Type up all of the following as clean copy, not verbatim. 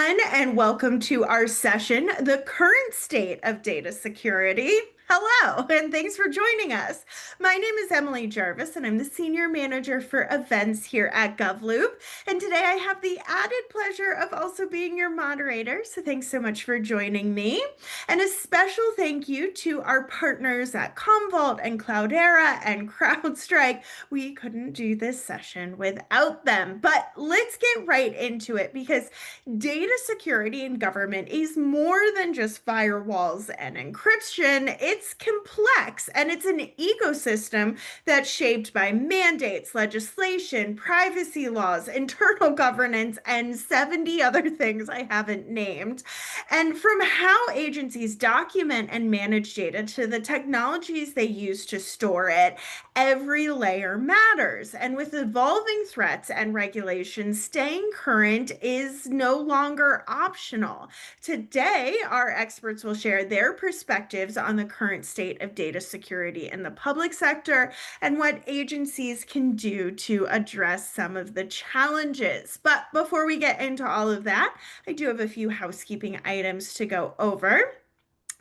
everyone, and welcome to our session, The Current State of Data Security. Hello, and thanks for joining us. My name is Emily Jarvis, and I'm the Senior Manager for Events here at GovLoop. And today I have the added pleasure of also being your moderator, so thanks so much for joining me. And a special thank you to our partners at Commvault and Cloudera and CrowdStrike. We couldn't do this session without them, but let's get right into it because data security in government is more than just firewalls and encryption. It's complex and it's an ecosystem that's shaped by mandates, legislation, privacy laws, internal governance, and 70 other things I haven't named. And from how agencies document and manage data to the technologies they use to store it, every layer matters. And with evolving threats and regulations, staying current is no longer optional. Today, our experts will share their perspectives on the current state of data security in the public sector and what agencies can do to address some of the challenges. But before we get into all of that, I do have a few housekeeping items to go over.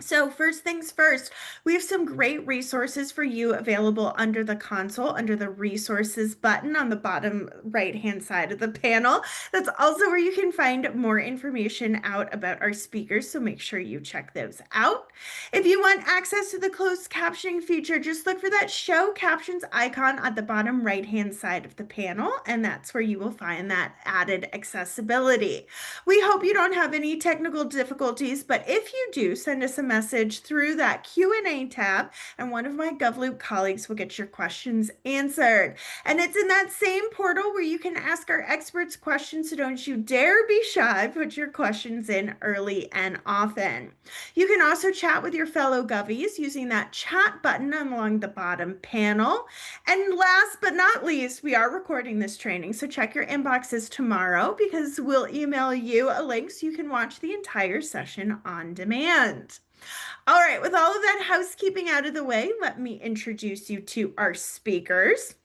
So first things first, we have some great resources for you available under the console, under the resources button on the bottom right-hand side of the panel. That's also where you can find more information out about our speakers, so make sure you check those out. If you want access to the closed captioning feature, just look for that show captions icon at the bottom right-hand side of the panel, and that's where you will find that added accessibility. We hope you don't have any technical difficulties, but if you do, send us a message through that Q&A tab, and one of my GovLoop colleagues will get your questions answered. And it's in that same portal where you can ask our experts questions, so don't you dare be shy. Put your questions in early and often. You can also chat with your fellow Govies using that chat button along the bottom panel. And last but not least, we are recording this training, so check your inboxes tomorrow because we'll email you a link so you can watch the entire session on demand. All right, with all of that housekeeping out of the way, let me introduce you to our speakers.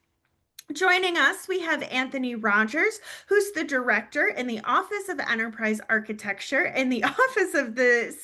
Joining us, we have Anthony Rogers, who's the director in the Office of Enterprise Architecture in the Office of the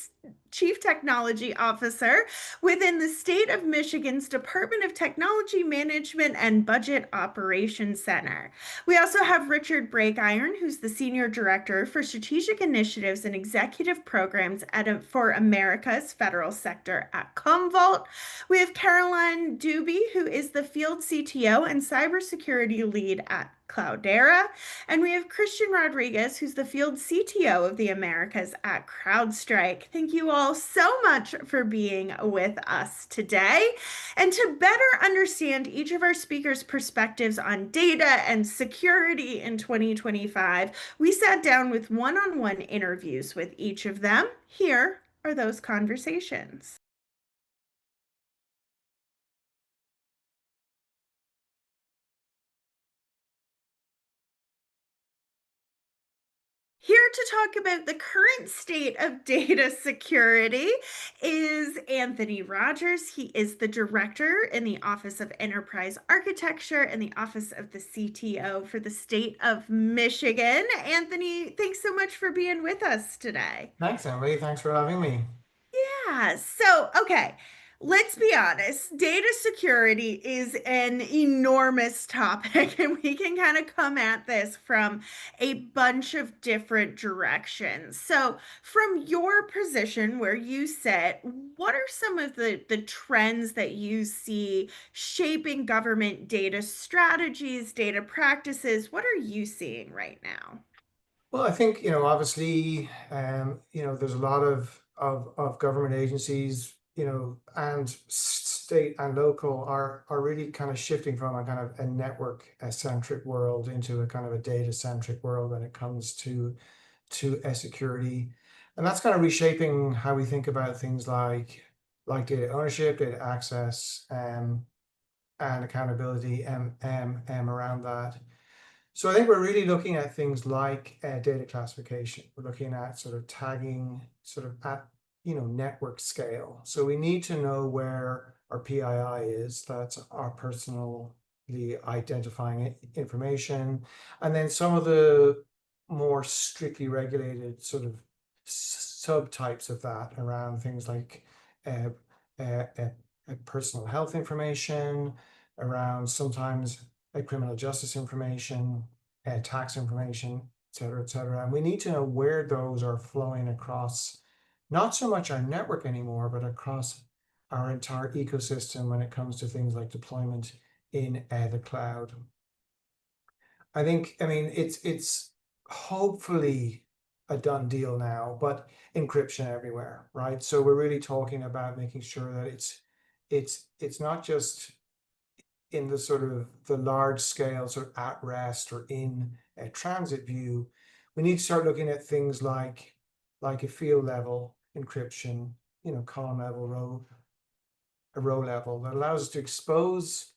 Chief Technology Officer within the State of Michigan's Department of Technology Management and Budget Operations Center. We also have Richard Breakiron, who's the Senior Director for Strategic Initiatives and Executive Programs for America's Federal Sector at Commvault. We have Caroline Doobie, who is the Field CTO and Cybersecurity Lead at Cloudera. And we have Christian Rodriguez, who's the Field CTO of the Americas at CrowdStrike. Thank you all so much for being with us today. And to better understand each of our speakers' perspectives on data and security in 2025, we sat down with one-on-one interviews with each of them. Here are those conversations. Here to talk about the current state of data security is Anthony Rogers. He is the director in the Office of Enterprise Architecture and the Office of the CTO for the state of Michigan. Anthony, thanks so much for being with us today. Thanks, Emily. Thanks for having me. Yeah, so okay, let's be honest. Data security is an enormous topic, and we can kind of come at this from a bunch of different directions. So, from your position where you sit, what are some of the trends that you see shaping government data strategies, data practices? What are you seeing right now? Well, I think, obviously, there's a lot of government agencies, and state and local are really kind of shifting from a kind of a network-centric world into a kind of a data-centric world when it comes to security. And that's kind of reshaping how we think about things like data ownership, data access, and accountability around that. So I think we're really looking at things like data classification. We're looking at sort of tagging sort of at, network scale. So we need to know where our PII is. That's our personally identifying information. And then some of the more strictly regulated sort of subtypes of that around things like uh, uh, uh, personal health information, around sometimes criminal justice information, tax information, et cetera, et cetera. And we need to know where those are flowing across not so much our network anymore, but across our entire ecosystem when it comes to things like deployment in the cloud. I think, I mean, it's hopefully a done deal now, but encryption everywhere, right? So we're really talking about making sure that it's not just in the sort of the large scale sort of at rest or in a transit view. We need to start looking at things like a field level encryption, column level, row level that allows us to expose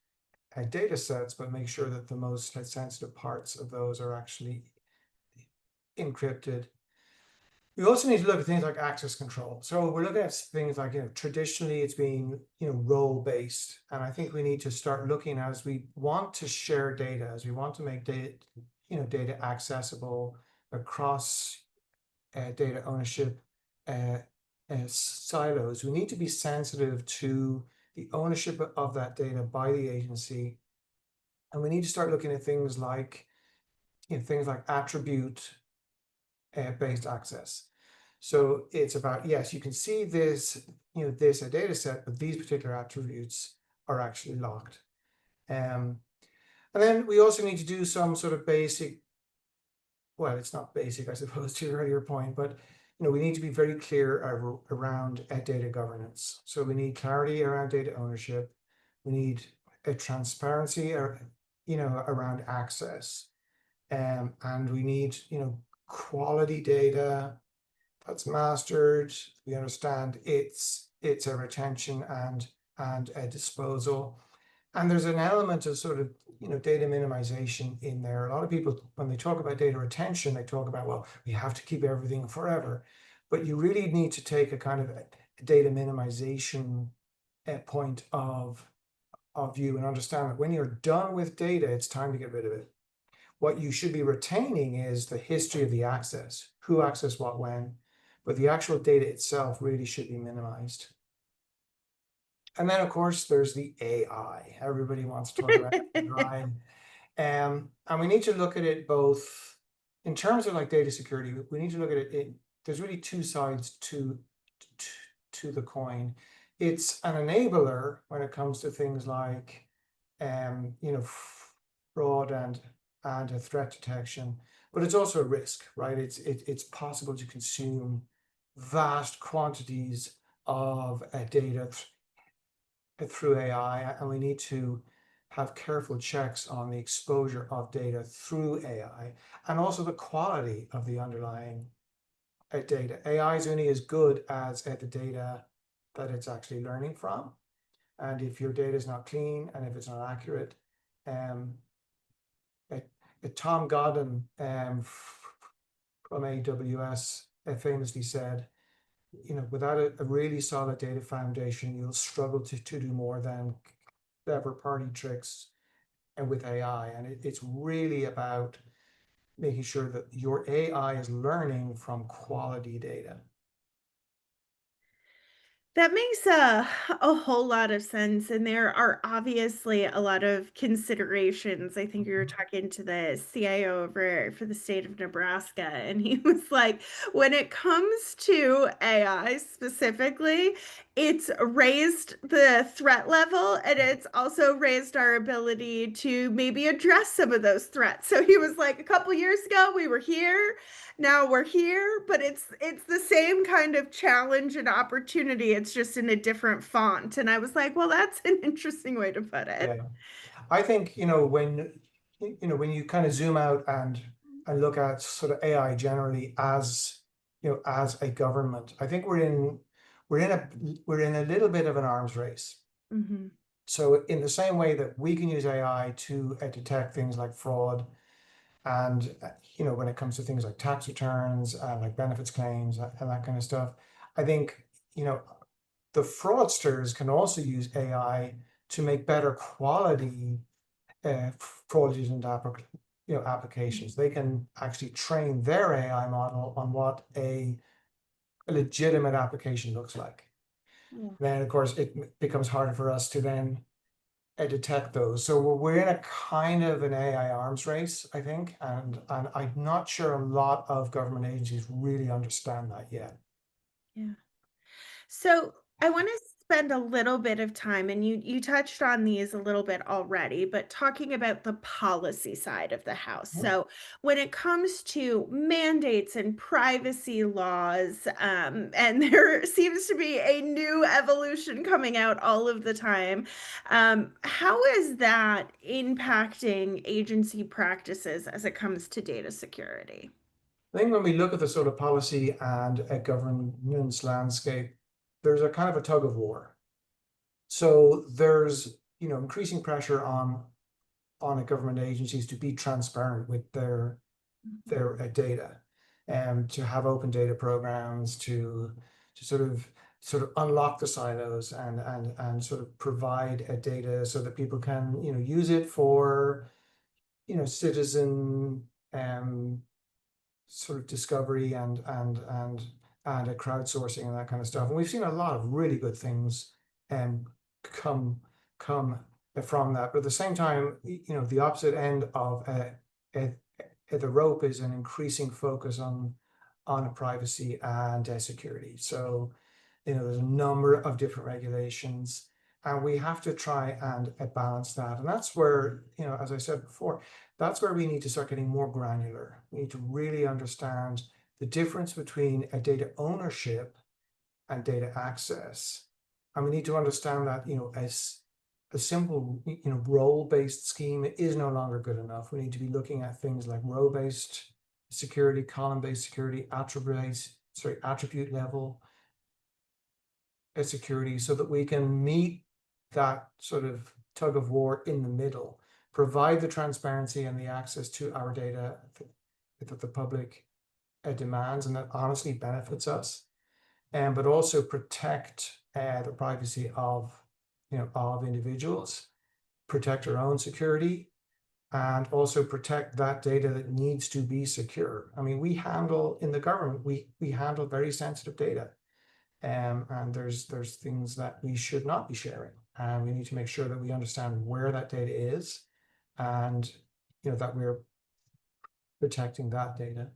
data sets, but make sure that the most sensitive parts of those are actually encrypted. We also need to look at things like access control. So we're looking at things like, traditionally it's been, role based. And I think we need to start looking as we want to share data, as we want to make data, data accessible across data ownership silos. We need to be sensitive to the ownership of that data by the agency. And we need to start looking at things like, attribute based access. So it's about, yes, you can see this, this a data set, but these particular attributes are actually locked. And then we also need to do some sort of basic, well, it's not basic, I suppose, to your earlier point, but we need to be very clear around data governance. So we need clarity around data ownership. We need a transparency, around access. And we need, quality data that's mastered. We understand it's a retention and a disposal. And there's an element of sort of, data minimization in there. A lot of people, when they talk about data retention, they talk about, well, we have to keep everything forever. But you really need to take a kind of a data minimization point of view and understand that when you're done with data, it's time to get rid of it. What you should be retaining is the history of the access, who accessed what when, but the actual data itself really should be minimized. And then, of course, there's the AI. Everybody wants to talk about AI. And we need to look at it both in terms of like data security. We need to look at it. There's really two sides to the coin. It's an enabler when it comes to things like, fraud and a threat detection, but it's also a risk, right? It's possible to consume vast quantities of data through AI, and we need to have careful checks on the exposure of data through AI and also the quality of the underlying data. AI is only as good as the data that it's actually learning from. And if your data is not clean and if it's not accurate, Tom Godden from AWS famously said, without a really solid data foundation, you'll struggle to do more than clever party tricks and with AI. And it's really about making sure that your AI is learning from quality data. That makes a whole lot of sense. And there are obviously a lot of considerations. I think you were talking to the CIO over for the state of Nebraska, and he was like, when it comes to AI specifically, it's raised the threat level and it's also raised our ability to maybe address some of those threats. So he was like, a couple years ago, we were here, now we're here, but it's the same kind of challenge and opportunity. It's just in a different font. And I was like, well, that's an interesting way to put it. Yeah. I think, when you kind of zoom out and look at sort of AI generally as, as a government, I think we're in a little bit of an arms race. Mhm. So in the same way that we can use AI to detect things like fraud, and when it comes to things like tax returns and like benefits claims and that kind of stuff, I think the fraudsters can also use AI to make better quality fraudulent applications. They can actually train their AI model on what a legitimate application looks like. Yeah. Then, of course, it becomes harder for us to then detect those. So we're in a kind of an AI arms race, I think, and I'm not sure a lot of government agencies really understand that yet. Yeah. So I want to spend a little bit of time, and you touched on these a little bit already, but talking about the policy side of the house. So when it comes to mandates and privacy laws, and there seems to be a new evolution coming out all of the time, how is that impacting agency practices as it comes to data security? I think when we look at the sort of policy and a governance landscape, there's a kind of a tug of war. So there's, increasing pressure on a government agencies to be transparent with their data, and to have open data programs to sort of unlock the silos and sort of provide a data so that people can use it for citizen sort of discovery and a crowdsourcing and that kind of stuff. And we've seen a lot of really good things um come come from that. But at the same time, the opposite end of a, the rope is an increasing focus on privacy and security. So there's a number of different regulations, and we have to try and balance that. And that's where, as I said before, that's where we need to start getting more granular. We need to really understand the difference between a data ownership and data access. And we need to understand that, as a simple, role-based scheme is no longer good enough. We need to be looking at things like row-based security, column-based security, attribute level security, so that we can meet that sort of tug of war in the middle, provide the transparency and the access to our data that the public demands and that honestly benefits us, and but also protect the privacy of individuals, protect our own security, and also protect that data that needs to be secure. I mean, we handle in the government, we handle very sensitive data. And there's things that we should not be sharing, and we need to make sure that we understand where that data is, and that we're protecting that data.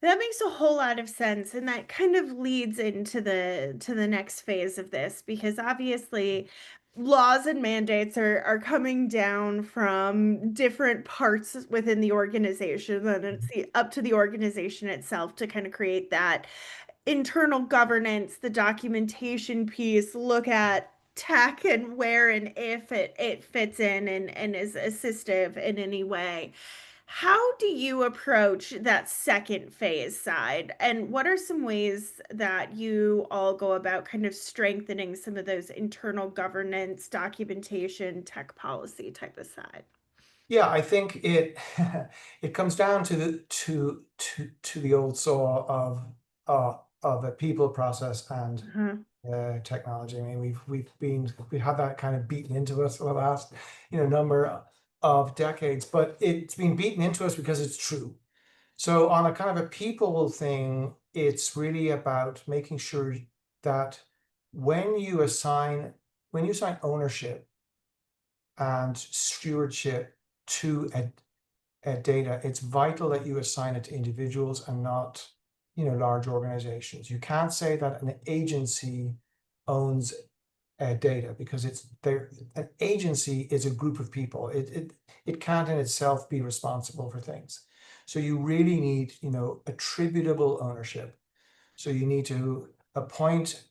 That makes a whole lot of sense, and that kind of leads into the next phase of this, because obviously laws and mandates are coming down from different parts within the organization, and it's up to the organization itself to kind of create that internal governance, the documentation piece, look at tech and where and if it fits in and is assistive in any way. How do you approach that second phase side? And what are some ways that you all go about kind of strengthening some of those internal governance, documentation, tech policy type of side? Yeah, I think it it comes down to the old saw of a people, process, and Uh-huh. technology. I mean, we've had that kind of beaten into us for the last number of decades, but it's been beaten into us because it's true. So on a kind of a people thing, it's really about making sure that when you assign ownership and stewardship to a data, it's vital that you assign it to individuals and not large organizations. You can't say that an agency owns data, because it's there. An agency is a group of people. It can't in itself be responsible for things. So you really need attributable ownership. So you need to appoint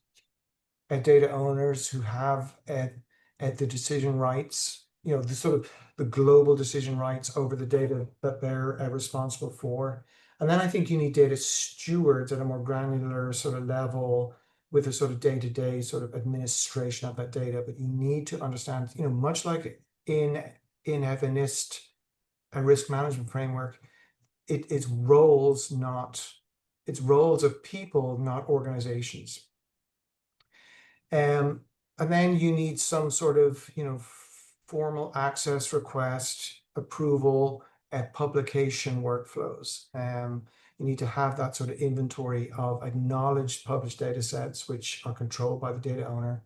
data owners who have the decision rights, the sort of the global decision rights over the data that they're responsible for. And then I think you need data stewards at a more granular sort of level, with a sort of day-to-day sort of administration of that data. But you need to understand, much like in a NIST, a risk management framework, it's roles, it's roles of people, not organizations. And then you need some sort of, formal access request, approval, publication workflows. You need to have that sort of inventory of acknowledged published data sets, which are controlled by the data owner.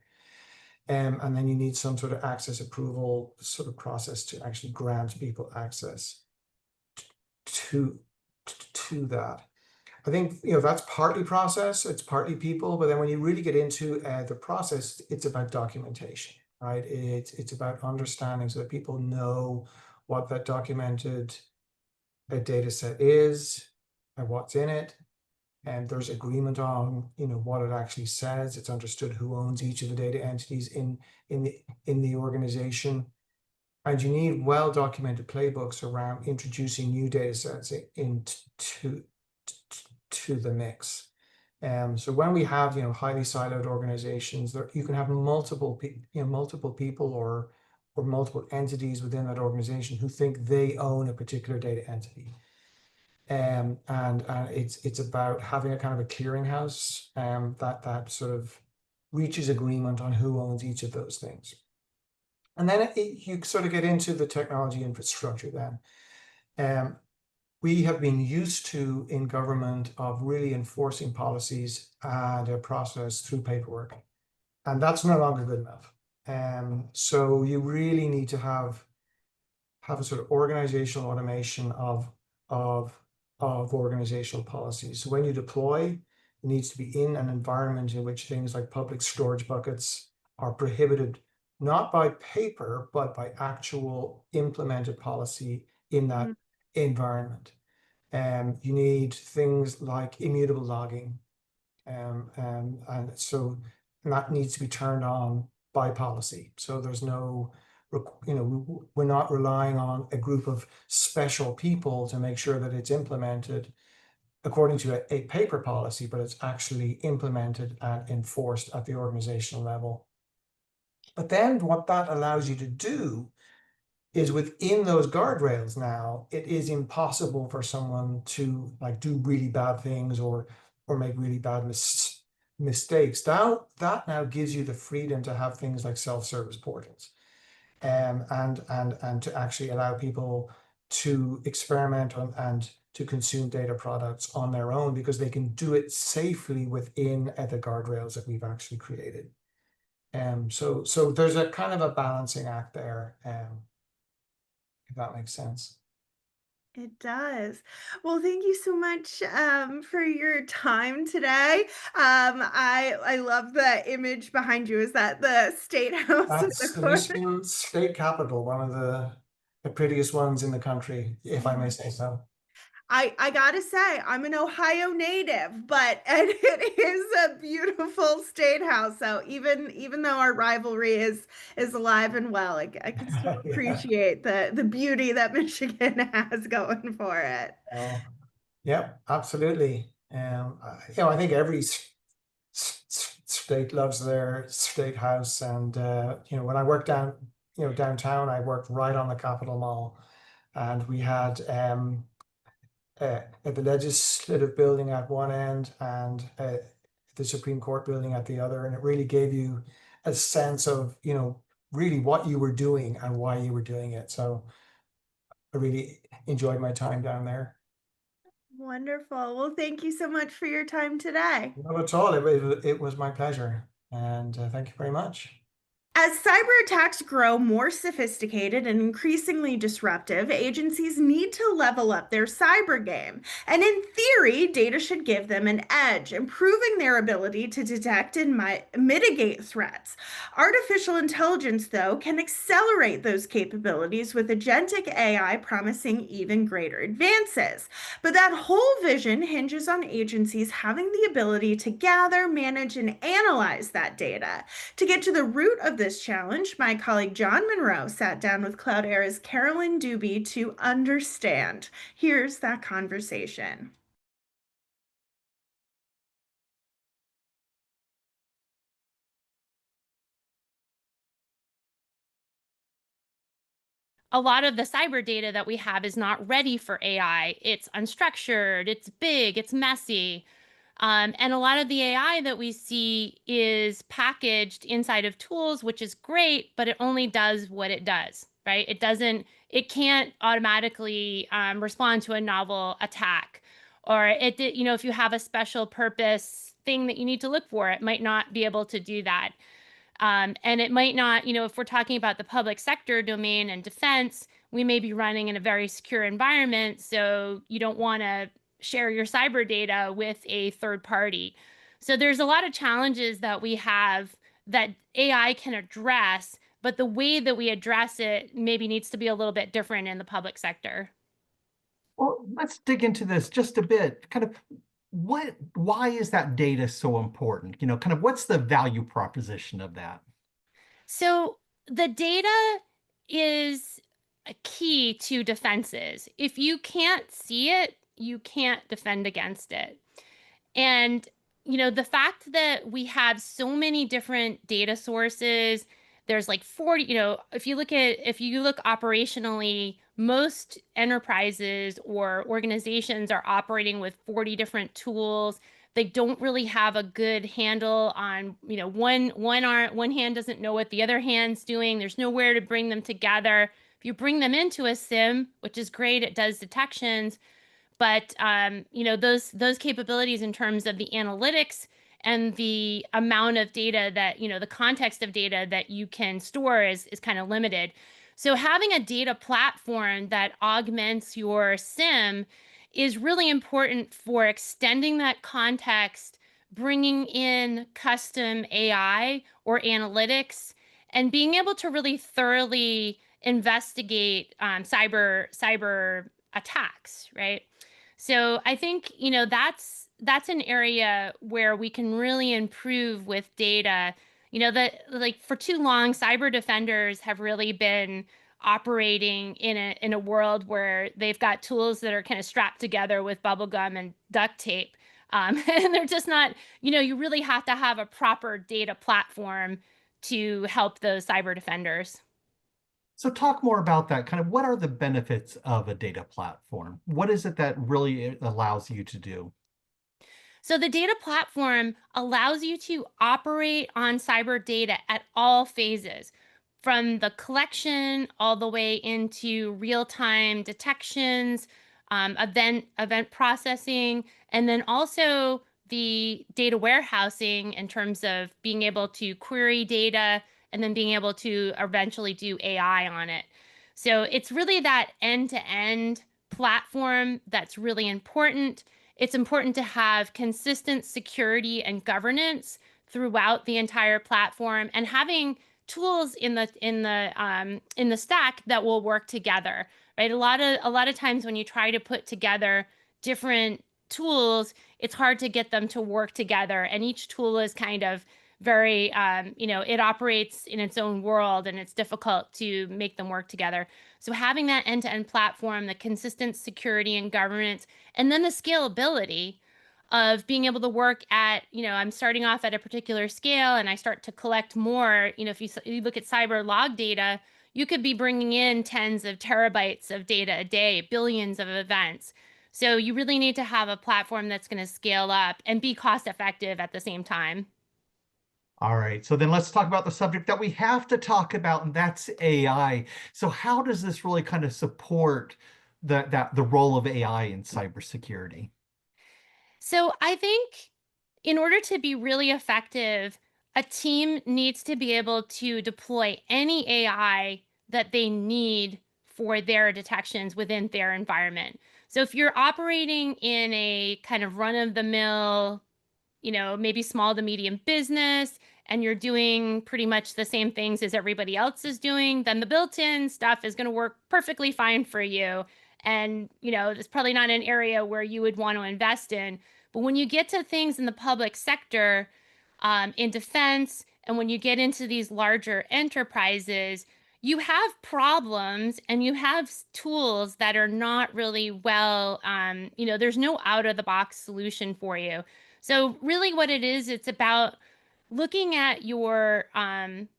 And then you need some sort of access approval sort of process to actually grant people access to that. I think, that's partly process, it's partly people, but then when you really get into the process, it's about documentation, right? It's about understanding so that people know what that documented data set is and what's in it. And there's agreement on, what it actually says. It's understood who owns each of the data entities in the organization. And you need well-documented playbooks around introducing new data sets into the mix. So when we have, highly siloed organizations, you can have multiple people or multiple entities within that organization who think they own a particular data entity. And it's about having a kind of a clearinghouse that sort of reaches agreement on who owns each of those things. And then you sort of get into the technology infrastructure then. We have been used to in government of really enforcing policies and a process through paperwork. And that's no longer good enough. So you really need to have a sort of organizational automation of organizational policies. So when you deploy, it needs to be in an environment in which things like public storage buckets are prohibited, not by paper, but by actual implemented policy in that environment. You need things like immutable logging. And so that needs to be turned on by policy. So there's no, we're not relying on a group of special people to make sure that it's implemented according to a paper policy, but it's actually implemented and enforced at the organizational level. But then what that allows you to do is within those guardrails now, it is impossible for someone to do really bad things or make really bad mistakes. That now gives you the freedom to have things like self-service portals, and to actually allow people to experiment and to consume data products on their own because they can do it safely within the guardrails that we've actually created. So there's a kind of a balancing act there, if that makes sense. It does. Well, thank you so much for your time today. I love the image behind you. Is that the State House in the That's the corner? Michigan State Capitol, one of the prettiest ones in the country, if I may say so. I gotta say, I'm an Ohio native, but and it is a beautiful state house. So even though our rivalry is alive and well, I can still Yeah. appreciate the beauty that Michigan has going for it. Oh, yeah, absolutely. I think every state loves their state house, and when I worked downtown, I worked right on the Capitol Mall, and we had the legislative building at one end and the Supreme Court building at the other, and it really gave you a sense of really what you were doing and why you were doing it. So I really enjoyed my time down there. Wonderful. Well, thank you so much for your time today. Not at all. It was my pleasure, and thank you very much. As cyber attacks grow more sophisticated and increasingly disruptive, agencies need to level up their cyber game. And in theory, data should give them an edge, improving their ability to detect and mitigate threats. Artificial intelligence, though, can accelerate those capabilities with agentic AI promising even greater advances. But that whole vision hinges on agencies having the ability to gather, manage, and analyze that data. To get to the root of this challenge, my colleague John Monroe sat down with Cloudera's Carolyn Dubie to understand. Here's that conversation. A lot of the cyber data that we have is not ready for AI. It's unstructured, it's big, it's messy. And a lot of the AI that we see is packaged inside of tools, which is great, but it only does what it does, right? It can't automatically respond to a novel attack. Or if you have a special purpose thing that you need to look for, it might not be able to do that. And it might not, if we're talking about the public sector domain and defense, we may be running in a very secure environment. So you don't want to share your cyber data with a third party. So there's a lot of challenges that we have that AI can address, but the way that we address it maybe needs to be a little bit different in the public sector. Well, let's dig into this just a bit. Why is that data so important? Kind of what's the value proposition of that? So the data is a key to defenses. If you can't see it, you can't defend against it. And, the fact that we have so many different data sources, there's like 40, if you look operationally, most enterprises or organizations are operating with 40 different tools. They don't really have a good handle on, one hand doesn't know what the other hand's doing. There's nowhere to bring them together. If you bring them into a SIM, which is great, it does detections, but those capabilities in terms of the analytics and the amount of data that, the context of data that you can store is kind of limited. So having a data platform that augments your SIM is really important for extending that context, bringing in custom AI or analytics, and being able to really thoroughly investigate cyber attacks, right? So I think, that's an area where we can really improve with data. That, like, for too long, cyber defenders have really been operating in a world where they've got tools that are kind of strapped together with bubble gum and duct tape. And they're just not, you really have to have a proper data platform to help those cyber defenders. So talk more about that. Kind of what are the benefits of a data platform? What is it that really allows you to do? So the data platform allows you to operate on cyber data at all phases, from the collection all the way into real-time detections, event processing, and then also the data warehousing in terms of being able to query data and then being able to eventually do AI on it. So it's really that end-to-end platform that's really important. It's important to have consistent security and governance throughout the entire platform, and having tools in the stack that will work together, right? A lot of times when you try to put together different tools, it's hard to get them to work together, and each tool is kind of very it operates in its own world, and it's difficult to make them work together. So having that end-to-end platform, the consistent security and governance, and then the scalability of being able to work at, I'm starting off at a particular scale and I start to collect more. If you look at cyber log data, you could be bringing in tens of terabytes of data a day, billions of events. So you really need to have a platform that's going to scale up and be cost effective at the same time. All right, so then let's talk about the subject that we have to talk about, and that's AI. So how does this really kind of support the role of AI in cybersecurity? So I think in order to be really effective, a team needs to be able to deploy any AI that they need for their detections within their environment. So if you're operating in a kind of run of the mill, maybe small to medium business, and you're doing pretty much the same things as everybody else is doing, then the built-in stuff is going to work perfectly fine for you. And, it's probably not an area where you would want to invest in. But when you get to things in the public sector, in defense, and when you get into these larger enterprises, you have problems and you have tools that are not really well, there's no out of the box solution for you. So really what it is, it's about looking at your kind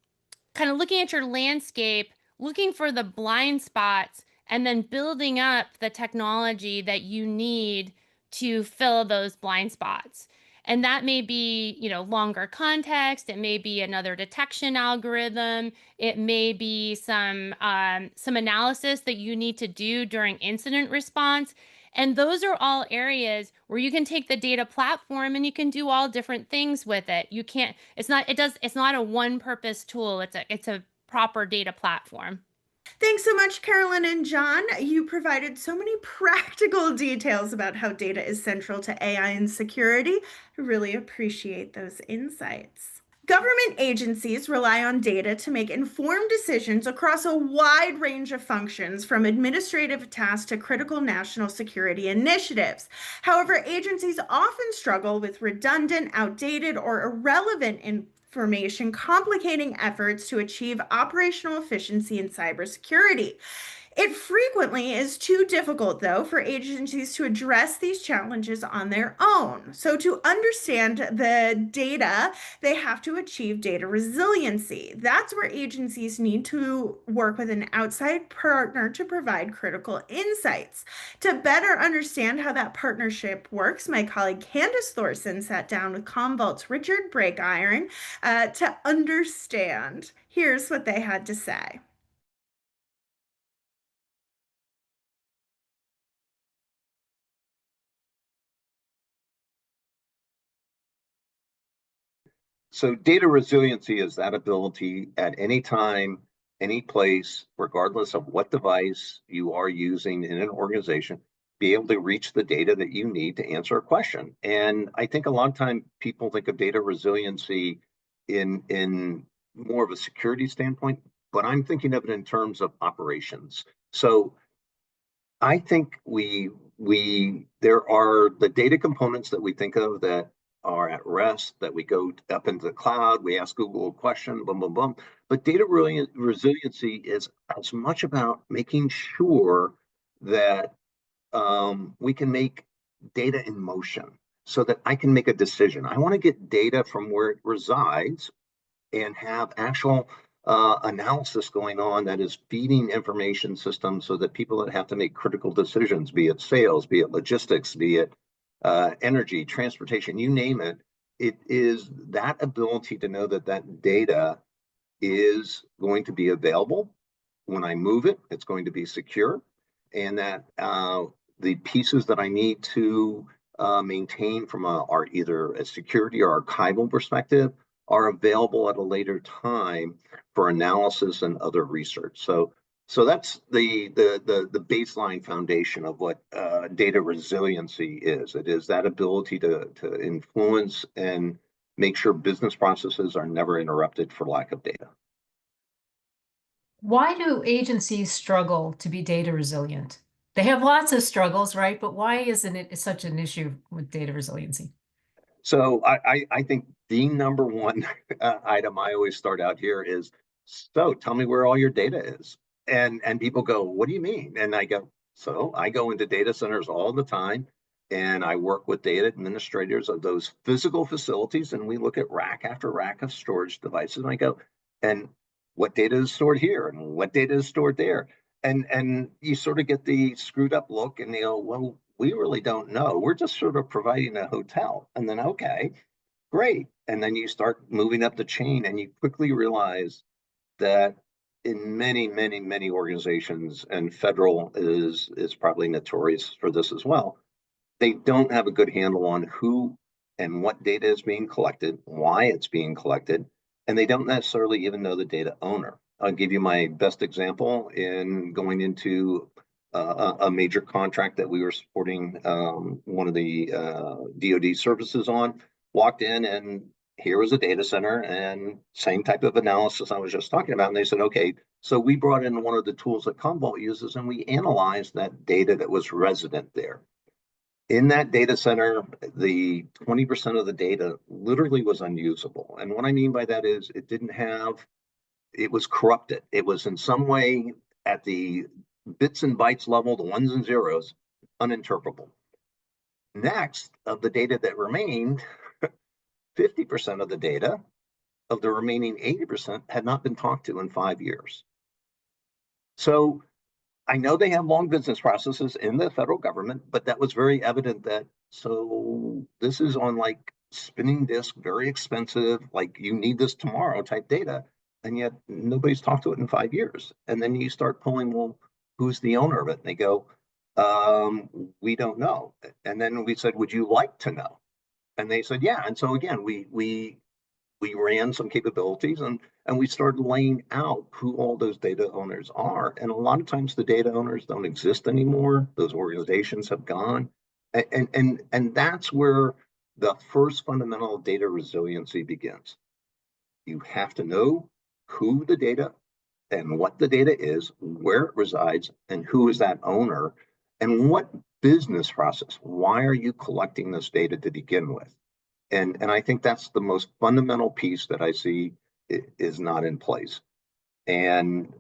of looking at your landscape, looking for the blind spots, and then building up the technology that you need to fill those blind spots. And that may be, longer context. It may be another detection algorithm. It may be some analysis that you need to do during incident response. And those are all areas where you can take the data platform and you can do all different things with it. You can't, it's not a one purpose tool. It's a proper data platform. Thanks so much, Carolyn and John. You provided so many practical details about how data is central to AI and security. I really appreciate those insights. Government agencies rely on data to make informed decisions across a wide range of functions, from administrative tasks to critical national security initiatives. However, agencies often struggle with redundant, outdated, or irrelevant information, complicating efforts to achieve operational efficiency in cybersecurity. It frequently is too difficult, though, for agencies to address these challenges on their own. So, to understand the data, they have to achieve data resiliency. That's where agencies need to work with an outside partner to provide critical insights. To better understand how that partnership works, my colleague Candace Thorson sat down with Commvault's Richard Breakiron to understand. Here's what they had to say. So data resiliency is that ability at any time, any place, regardless of what device you are using in an organization, be able to reach the data that you need to answer a question. And I think a lot of time people think of data resiliency in more of a security standpoint, but I'm thinking of it in terms of operations. So I think there are the data components that we think of that are at rest, that we go up into the cloud, we ask Google a question, boom, boom, boom. But data resiliency is as much about making sure that we can make data in motion so that I can make a decision. I want to get data from where it resides and have actual analysis going on that is feeding information systems so that people that have to make critical decisions, be it sales, be it logistics, be it energy, transportation, you name it, it is that ability to know that that data is going to be available when I move it, it's going to be secure, and that the pieces that I need to maintain from are either a security or archival perspective are available at a later time for analysis and other research. So that's the baseline foundation of what data resiliency is. It is that ability to influence and make sure business processes are never interrupted for lack of data. Why do agencies struggle to be data resilient? They have lots of struggles, right? But why isn't it such an issue with data resiliency? So I think the number one item I always start out here is, so tell me where all your data is. And people go, what do you mean? And I go, so I go into data centers all the time and I work with data administrators of those physical facilities, and we look at rack after rack of storage devices. And I go, and what data is stored here and what data is stored there? And you sort of get the screwed up look and they go, well, we really don't know. We're just sort of providing a hotel. And then, okay, great. And then you start moving up the chain and you quickly realize that in many, many, many organizations, and federal is probably notorious for this as well, they don't have a good handle on who and what data is being collected, why it's being collected, and they don't necessarily even know the data owner. I'll give you my best example in going into a major contract that we were supporting one of the DoD services on. Walked in and here was a data center and same type of analysis I was just talking about. And they said, okay, so we brought in one of the tools that Commvault uses and we analyzed that data that was resident there. In that data center, the 20% of the data literally was unusable. And what I mean by that is it was corrupted. It was in some way at the bits and bytes level, the ones and zeros, uninterpretable. Next, of the data that remained, 50% of the data of the remaining 80% had not been talked to in 5 years. So I know they have long business processes in the federal government, but that was very evident that, so this is on like spinning disk, very expensive, like you need this tomorrow type data, and yet nobody's talked to it in 5 years. And then you start pulling, well, who's the owner of it? And they go, we don't know. And then we said, would you like to know? And they said, yeah. And so again, we ran some capabilities and we started laying out who all those data owners are. And a lot of times the data owners don't exist anymore. Those organizations have gone. And that's where the first fundamental data resiliency begins. You have to know who the data and what the data is, where it resides, and who is that owner, and what business process. Why are you collecting this data to begin with? And I think that's the most fundamental piece that I see is not in place. And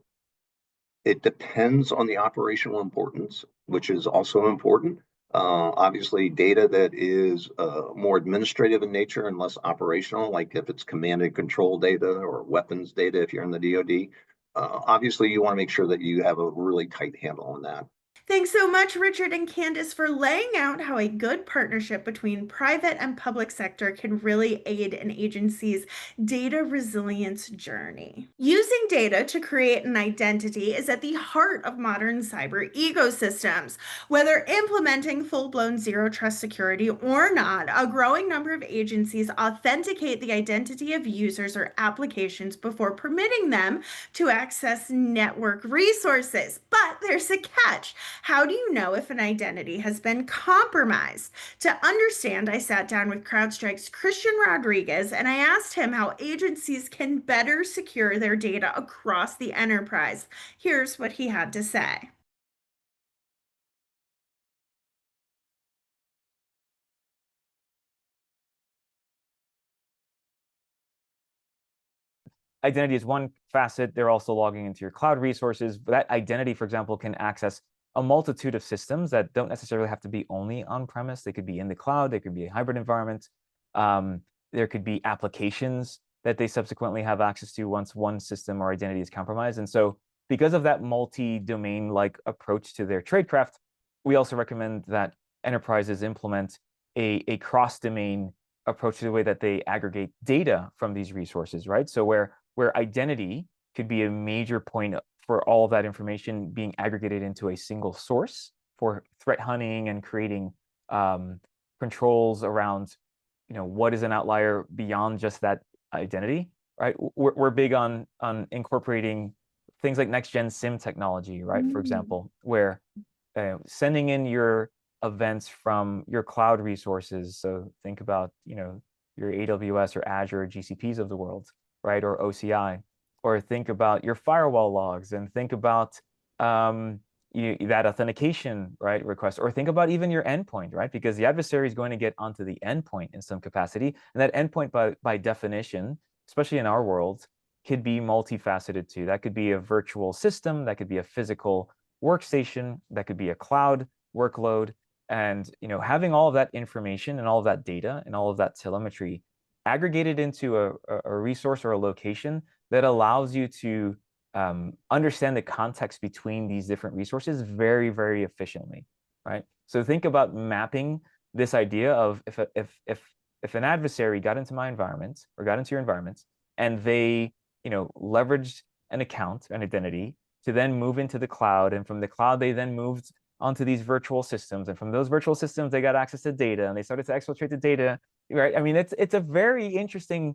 it depends on the operational importance, which is also important. Obviously, data that is more administrative in nature and less operational, like if it's command and control data or weapons data, if you're in the DoD, obviously you want to make sure that you have a really tight handle on that. Thanks so much, Richard and Candace, for laying out how a good partnership between private and public sector can really aid an agency's data resilience journey. Using data to create an identity is at the heart of modern cyber ecosystems. Whether implementing full-blown zero trust security or not, a growing number of agencies authenticate the identity of users or applications before permitting them to access network resources. But there's a catch. How do you know if an identity has been compromised? To understand, I sat down with CrowdStrike's Christian Rodriguez and I asked him how agencies can better secure their data across the enterprise. Here's what he had to say. Identity is one facet. They're also logging into your cloud resources. But that identity, for example, can access a multitude of systems that don't necessarily have to be only on-premise. They could be in the cloud. They could be a hybrid environment. There could be applications that they subsequently have access to once one system or identity is compromised. And so because of that multi-domain-like approach to their tradecraft, we also recommend that enterprises implement a cross-domain approach to the way that they aggregate data from these resources, right? So where identity could be a major point for all of that information being aggregated into a single source for threat hunting and creating controls around, what is an outlier beyond just that identity, right? We're big on incorporating things like next-gen SIM technology, right? For example, where sending in your events from your cloud resources. So think about, your AWS or Azure or GCPs of the world, right? Or OCI, or think about your firewall logs and think about that authentication, right, request, or think about even your endpoint, right? Because the adversary is going to get onto the endpoint in some capacity. And that endpoint by definition, especially in our world, could be multifaceted too. That could be a virtual system, that could be a physical workstation, that could be a cloud workload. And having all of that information and all of that data and all of that telemetry aggregated into a resource or a location that allows you to understand the context between these different resources very, very efficiently, right? So think about mapping this idea of if an adversary got into my environment or got into your environment and they leveraged an account, an identity, to then move into the cloud, and from the cloud they then moved onto these virtual systems, and from those virtual systems they got access to data and they started to exfiltrate the data, right? I mean, it's a very interesting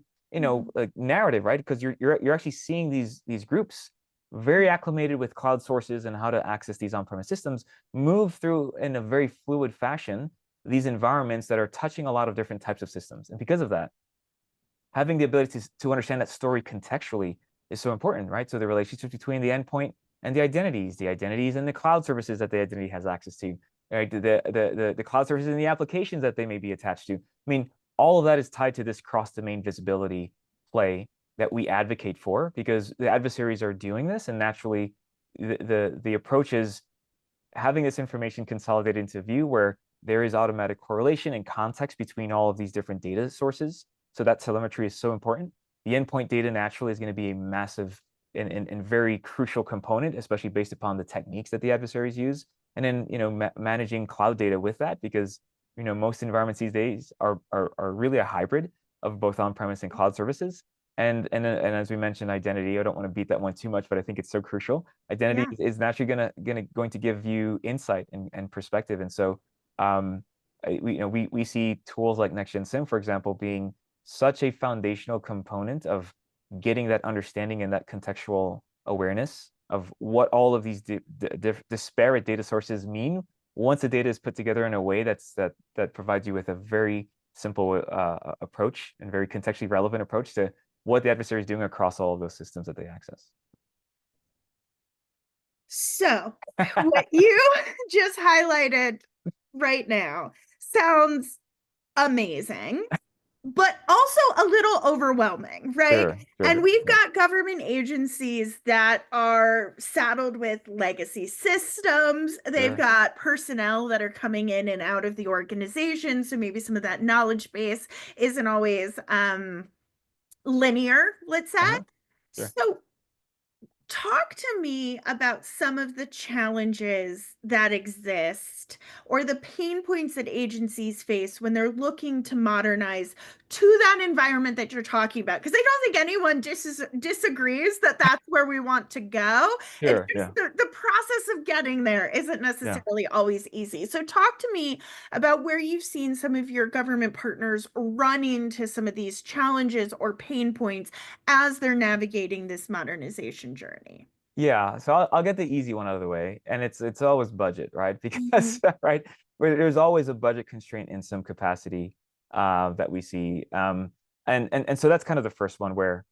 like narrative, right? Because you're actually seeing these groups very acclimated with cloud sources and how to access these on-premise systems move through in a very fluid fashion these environments that are touching a lot of different types of systems. And because of that, having the ability to understand that story contextually is so important, right? So the relationship between the endpoint and the identities and the cloud services that the identity has access to, right? The cloud services and the applications that they may be attached to. I mean, all of that is tied to this cross-domain visibility play that we advocate for, because the adversaries are doing this, and naturally the approach is having this information consolidated into view where there is automatic correlation and context between all of these different data sources. So that telemetry is so important. The endpoint data naturally is going to be a massive and very crucial component, especially based upon the techniques that the adversaries use. And then, managing cloud data with that, because most environments these days are really a hybrid of both on-premise and cloud services. And as we mentioned, identity, I don't want to beat that one too much, but I think it's so crucial. Identity is naturally going to give you insight and perspective. And so we see tools like Next-Gen SIEM, for example, being such a foundational component of getting that understanding and that contextual awareness of what all of these disparate data sources mean once the data is put together in a way that provides you with a very simple approach and very contextually relevant approach to what the adversary is doing across all of those systems that they access. So what you just highlighted right now sounds amazing, but also a little overwhelming, right? Sure, And we've got government agencies that are saddled with legacy systems. They've got personnel that are coming in and out of the organization. So maybe some of that knowledge base isn't always linear, let's say. Sure. So talk to me about some of the challenges that exist or the pain points that agencies face when they're looking to modernize to that environment that you're talking about. Because I don't think anyone disagrees that that's where we want to go. Sure, It's just the process of getting there isn't necessarily always easy. So talk to me about where you've seen some of your government partners run into some of these challenges or pain points as they're navigating this modernization journey. Yeah, so I'll get the easy one out of the way, and it's always budget, right? Because right, there's always a budget constraint in some capacity that we see, and so that's kind of the first one where,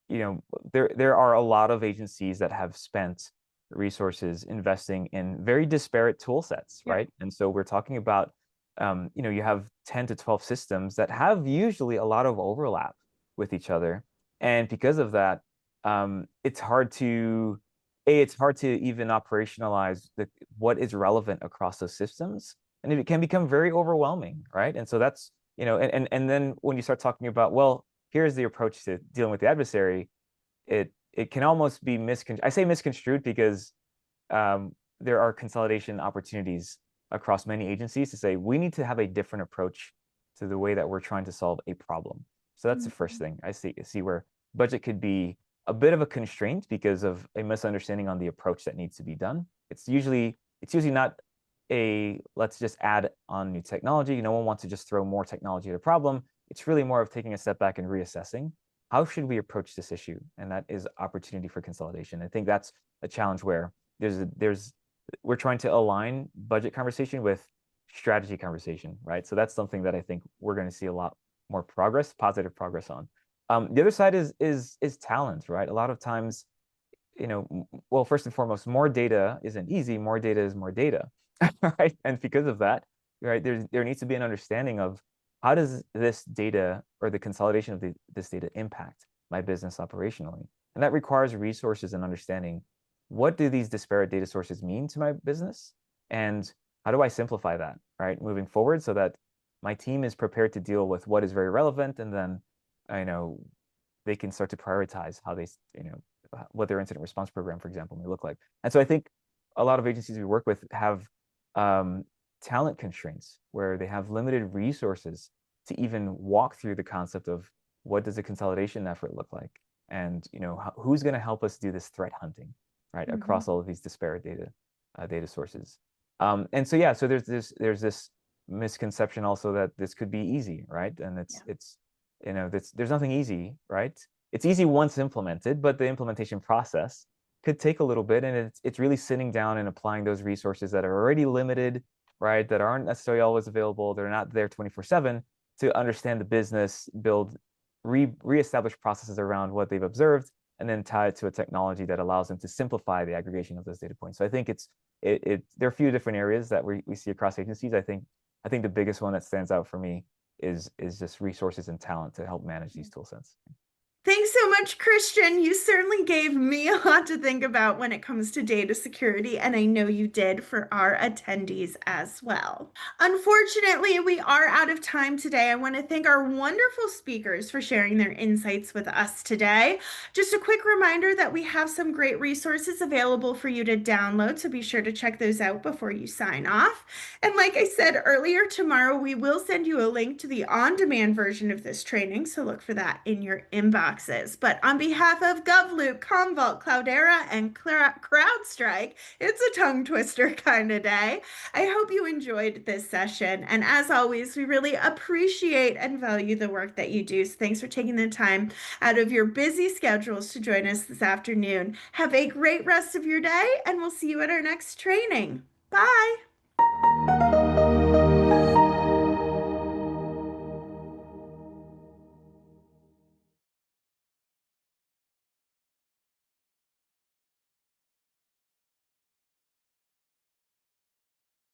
there are a lot of agencies that have spent resources investing in very disparate tool sets, right? And so we're talking about, you have 10 to 12 systems that have usually a lot of overlap with each other, and because of that, it's hard to even operationalize what is relevant across those systems, and it can become very overwhelming, right? And so that's, and then when you start talking about, well, here's the approach to dealing with the adversary, it can almost be I say misconstrued because there are consolidation opportunities across many agencies to say we need to have a different approach to the way that we're trying to solve a problem. So that's the first thing I see where budget could be a bit of a constraint because of a misunderstanding on the approach that needs to be done. It's usually not let's just add on new technology. No one wants to just throw more technology at a problem. It's really more of taking a step back and reassessing how should we approach this issue, and that is opportunity for consolidation. I think that's a challenge where we're trying to align budget conversation with strategy conversation, right? So that's something that I think we're going to see a lot more positive progress on. The other side is talent, right? A lot of times, well, first and foremost, more data isn't easy. More data is more data, right? And because of that, right, there needs to be an understanding of how does this data or the consolidation of this data impact my business operationally, and that requires resources and understanding what do these disparate data sources mean to my business, and how do I simplify that, right, moving forward, so that my team is prepared to deal with what is very relevant, and then they can start to prioritize how they, what their incident response program, for example, may look like. And so I think a lot of agencies we work with have talent constraints where they have limited resources to even walk through the concept of what does a consolidation effort look like, and who's going to help us do this threat hunting, right, across all of these disparate data sources. And so so there's this misconception also that this could be easy, right? And it's there's nothing easy, right? It's easy once implemented, but the implementation process could take a little bit, and it's really sitting down and applying those resources that are already limited, right? That aren't necessarily always available. They're not there 24/7 to understand the business, build, reestablish processes around what they've observed, and then tie it to a technology that allows them to simplify the aggregation of those data points. So I think there are a few different areas that we see across agencies. I think the biggest one that stands out for me is just resources and talent to help manage these tool sets. Thanks so much, Christian. You certainly gave me a lot to think about when it comes to data security, and I know you did for our attendees as well. Unfortunately, we are out of time today. I want to thank our wonderful speakers for sharing their insights with us today. Just a quick reminder that we have some great resources available for you to download, so be sure to check those out before you sign off. And like I said earlier, tomorrow we will send you a link to the on-demand version of this training, so look for that in your inbox. But on behalf of GovLoop, Commvault, Cloudera, and CrowdStrike, it's a tongue twister kind of day. I hope you enjoyed this session. And as always, we really appreciate and value the work that you do. So thanks for taking the time out of your busy schedules to join us this afternoon. Have a great rest of your day, and we'll see you at our next training. Bye.